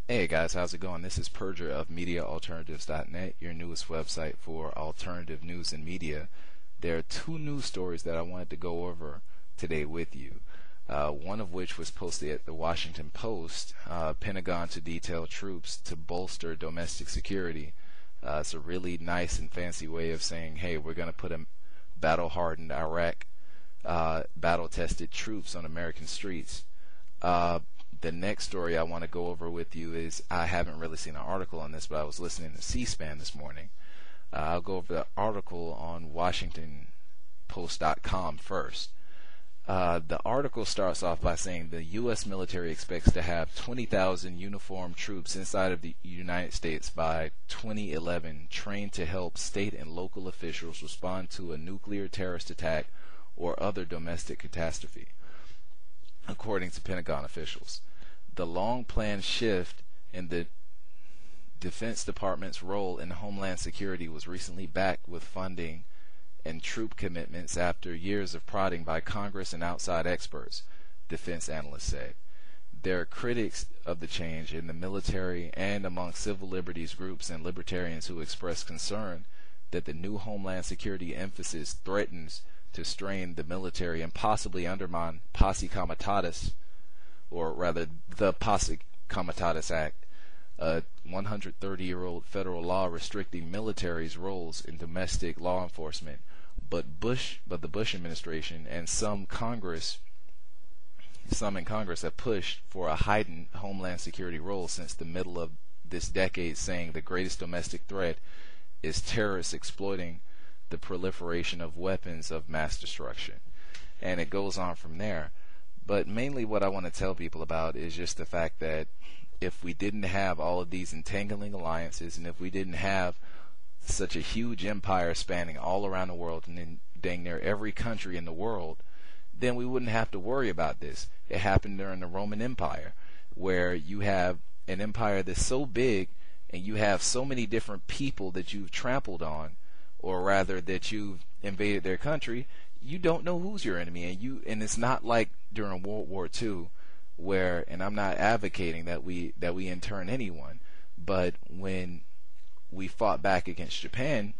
Hey guys, how's it going? This is Purger of MediaAlternatives.net, your newest website for alternative news and media. There are two news stories that I wanted to go over today with you. One of which was posted at the Washington Post, Pentagon to detail troops to bolster domestic security. It's a really nice and fancy way of saying, hey, we're going to put a battle-hardened Iraq, battle-tested troops on American streets. The next story I want to go over with you is, I haven't really seen an article on this, but I was listening to C-SPAN this morning. I'll go over the article on WashingtonPost.com first. The article starts off by saying the U.S. military expects to have 20,000 uniformed troops inside of the United States by 2011, trained to help state and local officials respond to a nuclear terrorist attack or other domestic catastrophe, according to Pentagon officials. The long-planned shift in the Defense Department's role in Homeland Security was recently backed with funding and troop commitments after years of prodding by Congress and outside experts, defense analysts said. There are critics of the change in the military and among civil liberties groups and libertarians who express concern that the new Homeland Security emphasis threatens to strain the military and possibly undermine posse comitatus, or rather the Posse Comitatus Act, a 130-year-old federal law restricting military's roles in domestic law enforcement. But the Bush administration and some in Congress have pushed for a heightened Homeland Security role since the middle of this decade, saying the greatest domestic threat is terrorists exploiting the proliferation of weapons of mass destruction. And it goes on from there. But mainly what I want to tell people about is just the fact that if we didn't have all of these entangling alliances, and if we didn't have such a huge empire spanning all around the world and in dang near every country in the world, then we wouldn't have to worry about this. It happened during the Roman Empire, where you have an empire that's so big and you have so many different people that you've trampled on, or rather that you've invaded their country. You don't know who's your enemy, and it's not like during World War II, where, and I'm not advocating that we intern anyone, but when we fought back against Japan,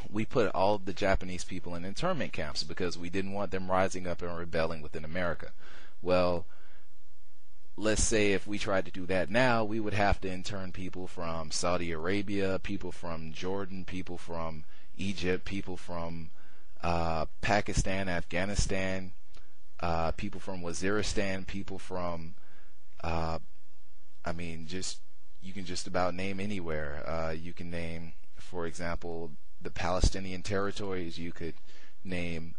we put all of the Japanese people in internment camps because we didn't want them rising up and rebelling within America. Well, let's say if we tried to do that now, we would have to intern people from Saudi Arabia, people from Jordan, people from Egypt, people from Pakistan, Afghanistan, people from Waziristan, people from, you can just about name anywhere. You can name, for example, the Palestinian territories. You could name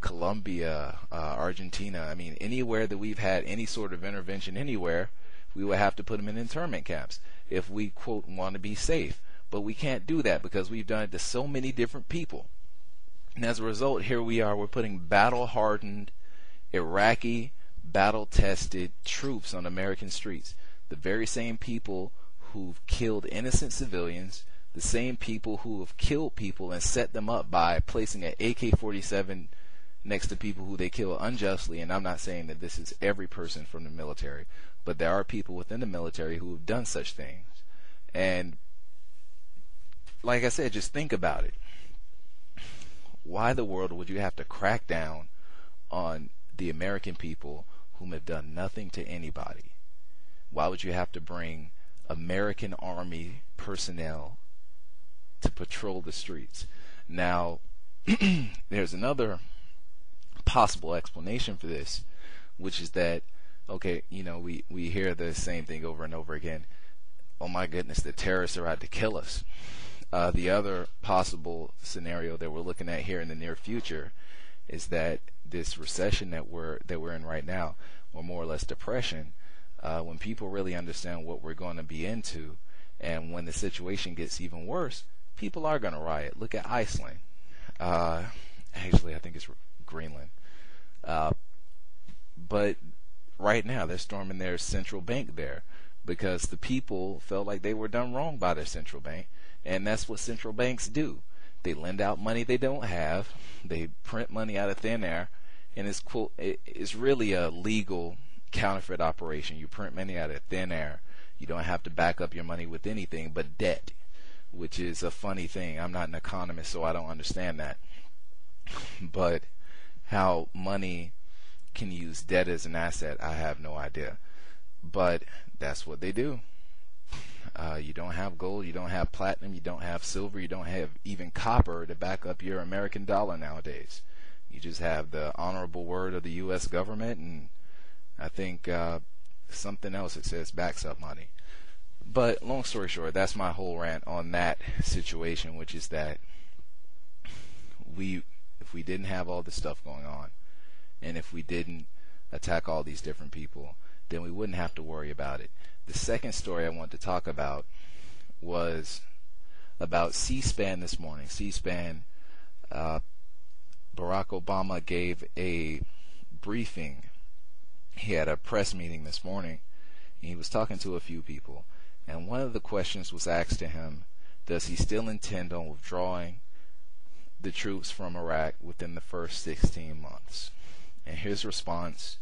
Colombia, Argentina. Anywhere that we've had any sort of intervention anywhere, we would have to put them in internment camps if we, quote, want to be safe. But we can't do that because we've done it to so many different people. And as a result, here we are, we're putting battle-hardened, Iraqi, battle-tested troops on American streets. The very same people who've killed innocent civilians, the same people who have killed people and set them up by placing an AK-47 next to people who they kill unjustly. And I'm not saying that this is every person from the military, but there are people within the military who have done such things. And like I said, just think about it. Why the world would you have to crack down on the American people whom have done nothing to anybody? Why would you have to bring American Army personnel to patrol the streets? Now, there's another possible explanation for this, which is that, okay, we hear the same thing over and over again. Oh my goodness, the terrorists are out to kill us. The other possible scenario that we're looking at here in the near future is that this recession that we're in right now, or more or less depression, when people really understand what we're going to be into, and when the situation gets even worse, people are going to riot. Look at Iceland. Actually, I think it's Greenland. But right now, they're storming their central bank there because the people felt like they were done wrong by their central bank. And that's what central banks do. They lend out money they don't have. They print money out of thin air. And it's really a legal counterfeit operation. You print money out of thin air. You don't have to back up your money with anything but debt, which is a funny thing. I'm not an economist, so I don't understand that. But how money can use debt as an asset, I have no idea. But that's what they do. You don't have gold, you don't have platinum, you don't have silver, you don't have even copper to back up your American dollar nowadays. You just have the honorable word of the U.S. government, and I think something else that says backs up money. But long story short, that's my whole rant on that situation, which is that if we didn't have all this stuff going on, and if we didn't attack all these different people, then we wouldn't have to worry about it. The second story I want to talk about was about C-SPAN this morning. C-SPAN, Barack Obama gave a briefing. He had a press meeting this morning, and he was talking to a few people. And one of the questions was asked to him, does he still intend on withdrawing the troops from Iraq within the first 16 months? And his response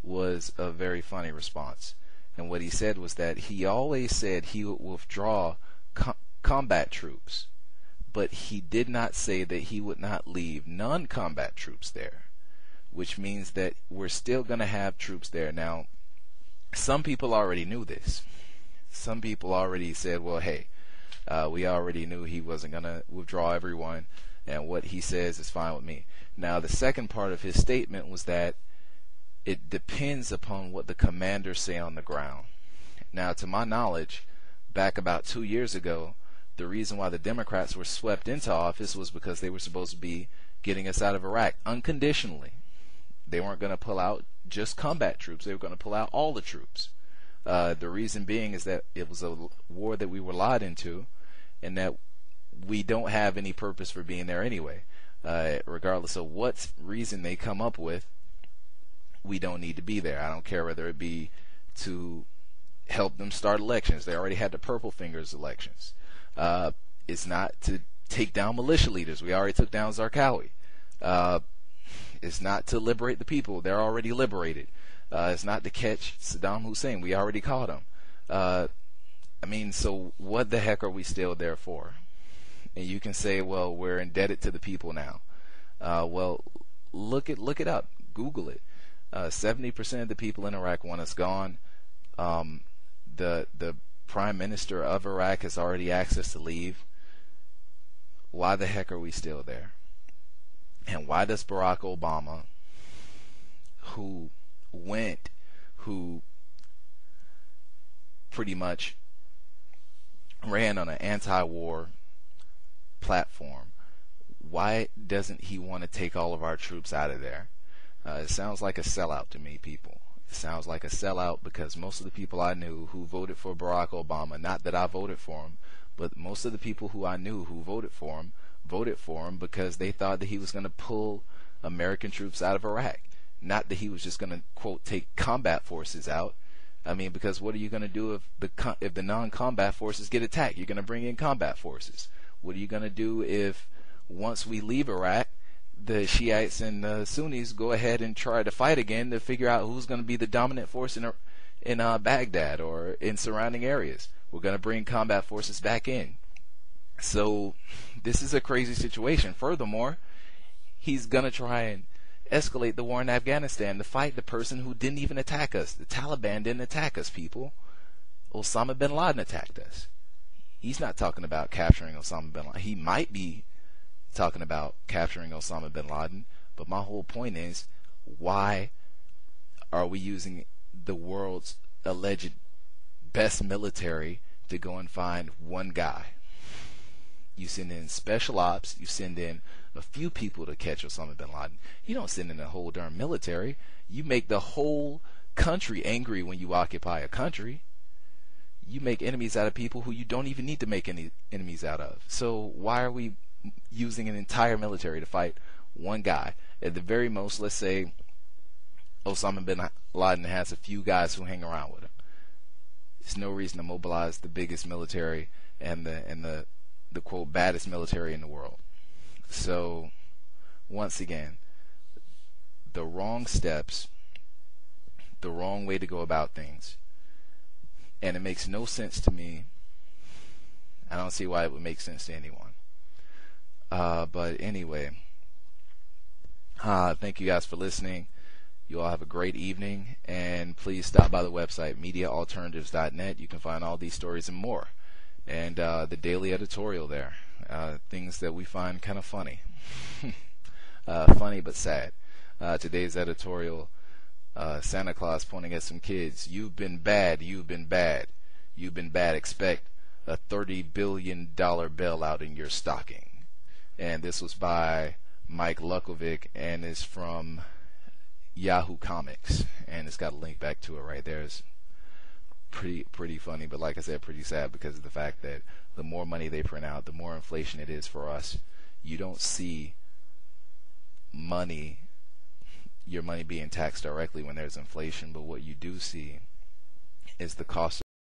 was a very funny response. And what he said was that he always said he would withdraw combat troops, but he did not say that he would not leave non-combat troops there, which means that we're still going to have troops there. Now, some people already knew this. Some people already said, well, hey, we already knew he wasn't going to withdraw everyone, and what he says is fine with me. Now, the second part of his statement was that it depends upon what the commanders say on the ground. Now, to my knowledge, back about 2 years ago, the reason why the Democrats were swept into office was because they were supposed to be getting us out of Iraq unconditionally. They weren't going to pull out just combat troops. They were going to pull out all the troops. The reason being is that it was a war that we were lied into, and that we don't have any purpose for being there anyway. Regardless of what reason they come up with, we don't need to be there. I don't care whether it be to help them start elections. They already had the Purple Fingers elections. It's not to take down militia leaders. We already took down Zarqawi. It's not to liberate the people. They're already liberated. It's not to catch Saddam Hussein. We already caught him. I mean, so what the heck are we still there for? And you can say, well, we're indebted to the people now. Well, look it up. Google it. 70% of the people in Iraq want us gone. The prime minister of Iraq has already asked us to leave. Why the heck are we still there? And why does Barack Obama, who pretty much ran on an anti-war platform, why doesn't he want to take all of our troops out of there? It sounds like a sellout to me, people. It sounds like a sellout because most of the people I knew who voted for Barack Obama, not that I voted for him, but most of the people who I knew who voted for him because they thought that he was going to pull American troops out of Iraq. Not that he was just going to, quote, take combat forces out. I mean, because what are you going to do if the non-combat forces get attacked? You're going to bring in combat forces. What are you going to do if once we leave Iraq, the Shiites and the Sunnis go ahead and try to fight again to figure out who's going to be the dominant force in Baghdad or in surrounding areas? We're going to bring combat forces back in. So this is a crazy situation. Furthermore, he's going to try and escalate the war in Afghanistan to fight the person who didn't even attack us. The Taliban didn't attack us, people. Osama bin Laden attacked us. He's not talking about capturing Osama bin Laden. He might be talking about capturing Osama bin Laden, but my whole point is, why are we using the world's alleged best military to go and find one guy? You send in special ops, you send in a few people to catch Osama bin Laden. You don't send in a whole darn military. You make the whole country angry when you occupy a country. You make enemies out of people who you don't even need to make any enemies out of. So why are we using an entire military to fight one guy? At the very most, let's say Osama bin Laden has a few guys who hang around with him. There's no reason to mobilize the biggest military and the quote baddest military in the world. So once again, the wrong steps, the wrong way to go about things. And it makes no sense to me. I don't see why it would make sense to anyone. But anyway, thank you guys for listening. You all have a great evening, and please stop by the website, MediaAlternatives.net. You can find all these stories and more. And the daily editorial there, things that we find kind of funny. Funny but sad. Today's editorial, Santa Claus pointing at some kids. You've been bad, you've been bad, you've been bad. Expect a $30 billion bailout in your stocking. And this was by Mike Lukovic, and is from Yahoo Comics, and it's got a link back to it right there. It's pretty funny, but like I said, pretty sad, because of the fact that the more money they print out, the more inflation it is for us. You don't see your money being taxed directly when there's inflation, but what you do see is the cost